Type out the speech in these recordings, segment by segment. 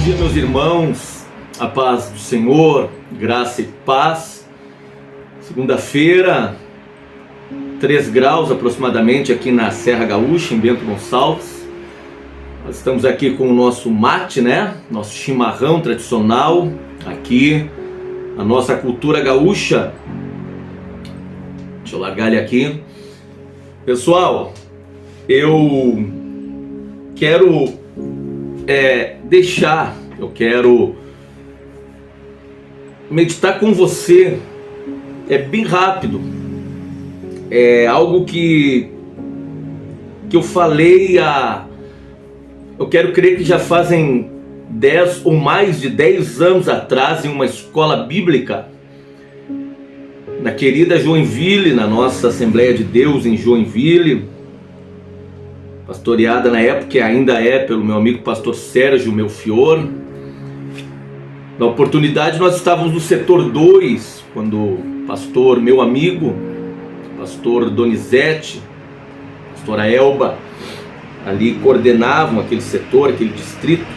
dia, meus irmãos, a paz do Senhor, graça e paz. Segunda-feira, 3 graus aproximadamente aqui na Serra Gaúcha, em Bento Gonçalves. Nós estamos aqui com o nosso mate, nosso chimarrão tradicional, aqui, a nossa cultura gaúcha. Deixa eu largar ele aqui. Pessoal, eu quero eu quero meditar com você. É bem rápido. É algo que eu falei eu quero crer que já fazem 10 ou mais de 10 anos atrás, em uma escola bíblica, na querida Joinville, na nossa Assembleia de Deus em Joinville, pastoreada na época, e ainda é, pelo meu amigo pastor Sérgio Melfior. Na oportunidade, nós estávamos no setor 2, quando o pastor, meu amigo, pastor Donizete, pastora Elba, ali coordenavam aquele setor, aquele distrito.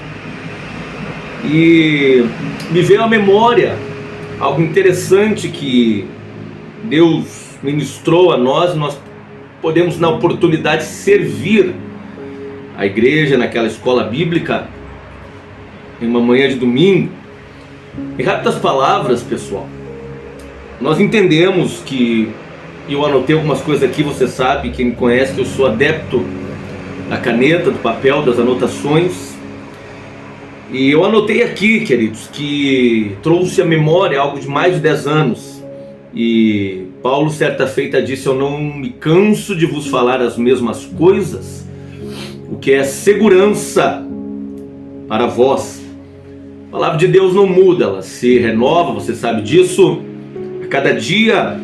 E me veio à memória algo interessante que Deus ministrou a nós. Nós podemos, na oportunidade, servir a igreja naquela escola bíblica em uma manhã de domingo. Em rápidas palavras, pessoal, nós entendemos que, e eu anotei algumas coisas aqui, você sabe, quem me conhece, que eu sou adepto da caneta, do papel, das anotações. E eu anotei aqui, queridos, que trouxe à memória algo de mais de 10 anos. E Paulo, certa feita, disse: eu não me canso de vos falar as mesmas coisas, o que é segurança para vós. A palavra de Deus não muda, ela se renova, você sabe disso, a cada dia.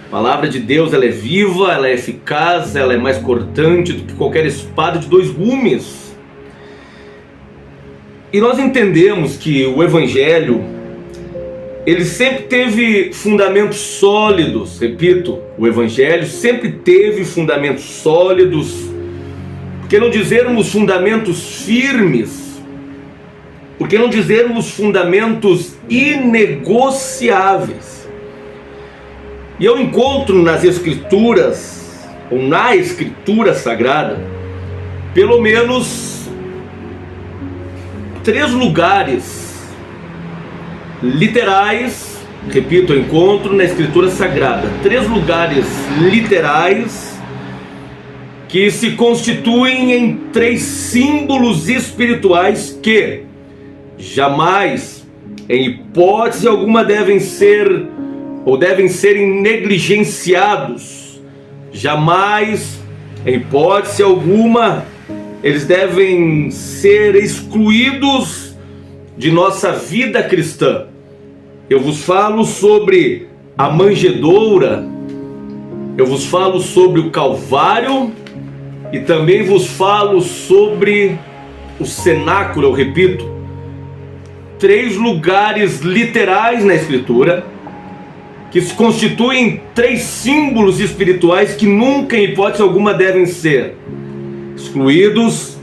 A palavra de Deus, ela é viva, ela é eficaz, ela é mais cortante do que qualquer espada de 2 gumes. E nós entendemos que o Evangelho, ele sempre teve fundamentos sólidos. Repito, o Evangelho sempre teve fundamentos sólidos. Por que não dizermos fundamentos firmes? Por que não dizermos fundamentos inegociáveis? E eu encontro nas Escrituras, ou na Escritura Sagrada, pelo menos 3 lugares literais. Repito, eu encontro na Escritura Sagrada 3 lugares literais que se constituem em 3 símbolos espirituais que jamais, em hipótese alguma, devem ser negligenciados. Jamais, em hipótese alguma, eles devem ser excluídos de nossa vida cristã. Eu vos falo sobre a manjedoura, eu vos falo sobre o Calvário e também vos falo sobre o cenáculo. Eu repito, 3 lugares literais na Escritura que se constituem 3 símbolos espirituais que nunca, em hipótese alguma, devem ser excluídos,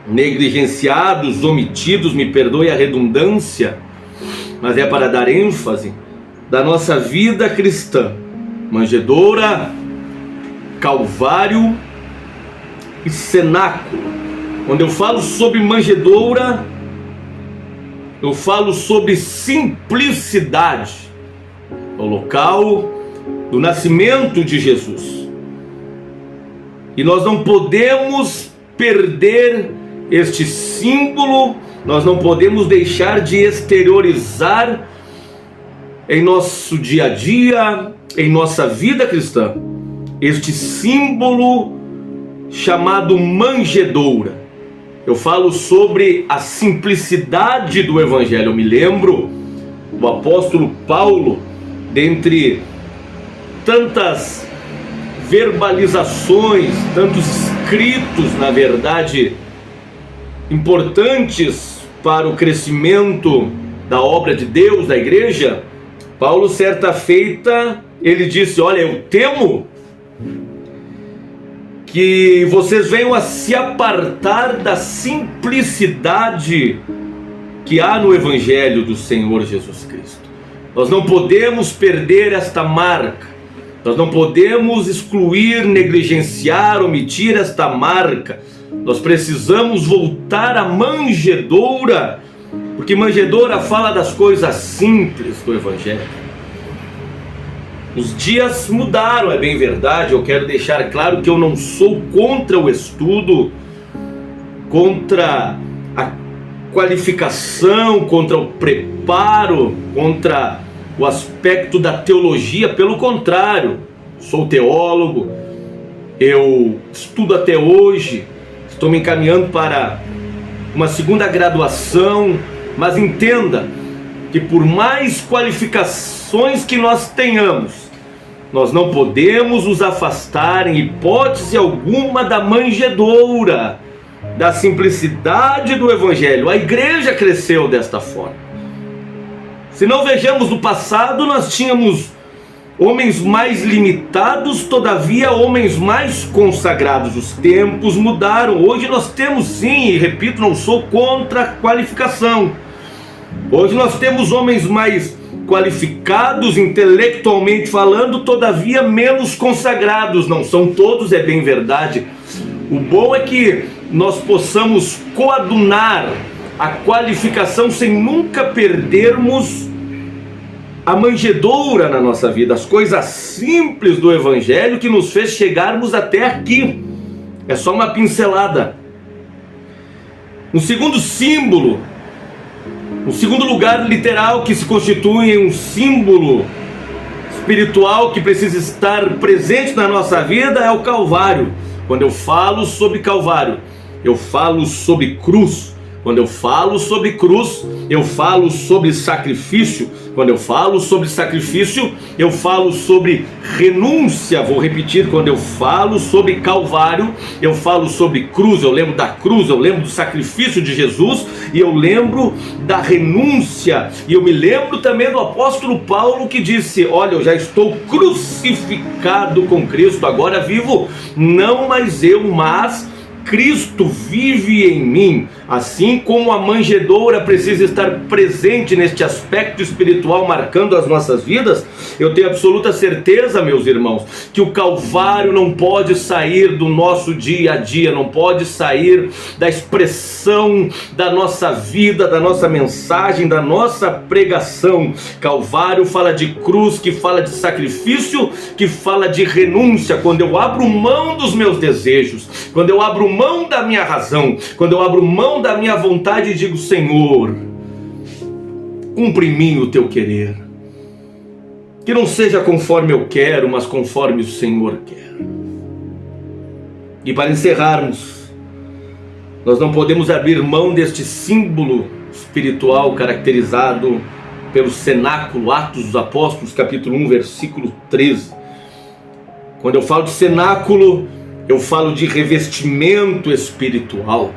negligenciados, omitidos, me perdoe a redundância, mas é para dar ênfase da nossa vida cristã: manjedoura, Calvário e cenáculo. Quando eu falo sobre manjedoura, eu falo sobre simplicidade, o local do nascimento de Jesus. E nós não podemos perder este símbolo, nós não podemos deixar de exteriorizar em nosso dia a dia, em nossa vida cristã, este símbolo chamado manjedoura. Eu falo sobre a simplicidade do Evangelho. Eu me lembro do apóstolo Paulo, dentre tantas verbalizações, tantos escritos, na verdade, importantes para o crescimento da obra de Deus, da igreja. Paulo, certa feita, ele disse: olha, eu temo que que vocês venham a se apartar da simplicidade que há no Evangelho do Senhor Jesus Cristo. Nós não podemos perder esta marca. Nós não podemos excluir, negligenciar, omitir esta marca. Nós precisamos voltar à manjedoura, porque manjedoura fala das coisas simples do Evangelho. Os dias mudaram, é bem verdade. Eu quero deixar claro que eu não sou contra o estudo, contra a qualificação, contra o preparo, contra o aspecto da teologia. Pelo contrário, sou teólogo, eu estudo até hoje, estou me encaminhando para uma segunda graduação, mas entenda que por mais qualificações que nós tenhamos, nós não podemos nos afastar em hipótese alguma da manjedoura, da simplicidade do Evangelho. A igreja cresceu desta forma. Se não vejamos no passado, nós tínhamos homens mais limitados, todavia homens mais consagrados. Os tempos mudaram. Hoje nós temos sim, e repito, não sou contra a qualificação. Hoje nós temos homens mais qualificados, intelectualmente falando, todavia menos consagrados. Não são todos, é bem verdade. O bom é que nós possamos coadunar a qualificação sem nunca perdermos a manjedoura na nossa vida, as coisas simples do Evangelho que nos fez chegarmos até aqui. É só uma pincelada. Um segundo símbolo, um segundo lugar literal que se constitui em um símbolo espiritual que precisa estar presente na nossa vida é o Calvário. Quando eu falo sobre Calvário, eu falo sobre cruz. Quando eu falo sobre cruz, eu falo sobre sacrifício. Quando eu falo sobre sacrifício, eu falo sobre renúncia. Vou repetir: quando eu falo sobre Calvário, eu falo sobre cruz. Eu lembro da cruz, eu lembro do sacrifício de Jesus, e eu lembro da renúncia. E eu me lembro também do apóstolo Paulo, que disse: olha, eu já estou crucificado com Cristo, agora vivo não mais eu, mas Cristo vive em mim. Assim como a manjedoura precisa estar presente neste aspecto espiritual marcando as nossas vidas, eu tenho absoluta certeza, meus irmãos, que o Calvário não pode sair do nosso dia a dia, não pode sair da expressão da nossa vida, da nossa mensagem, da nossa pregação. Calvário fala de cruz, que fala de sacrifício, que fala de renúncia. Quando eu abro mão dos meus desejos, quando eu abro mão da minha razão, quando eu abro mão da minha vontade e digo: Senhor, cumpre em mim o teu querer, que não seja conforme eu quero, mas conforme o Senhor quer. E para encerrarmos, nós não podemos abrir mão deste símbolo espiritual caracterizado pelo cenáculo. Atos dos Apóstolos, capítulo 1, versículo 13. Quando eu falo de cenáculo, eu falo de revestimento espiritual.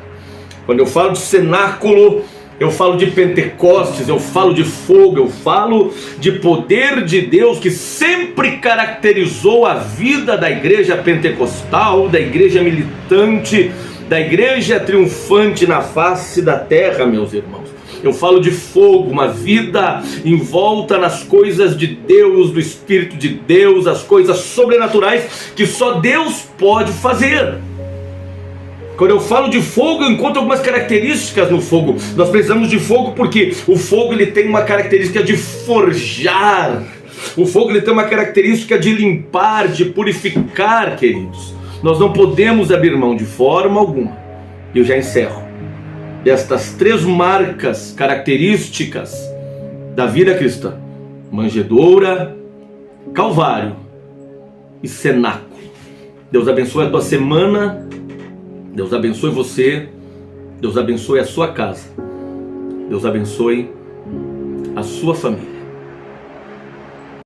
Quando eu falo de cenáculo, eu falo de Pentecostes, eu falo de fogo, eu falo de poder de Deus que sempre caracterizou a vida da igreja pentecostal, da igreja militante, da igreja triunfante na face da terra, meus irmãos. Eu falo de fogo, uma vida envolta nas coisas de Deus, do Espírito de Deus, as coisas sobrenaturais que só Deus pode fazer. Quando eu falo de fogo, eu encontro algumas características no fogo. Nós precisamos de fogo porque o fogo ele tem uma característica de forjar. O fogo ele tem uma característica de limpar, de purificar, queridos. Nós não podemos abrir mão de forma alguma. E eu já encerro. Destas três marcas características da vida cristã: manjedoura, Calvário e cenáculo. Deus abençoe a tua semana. Deus abençoe você. Deus abençoe a sua casa. Deus abençoe a sua família.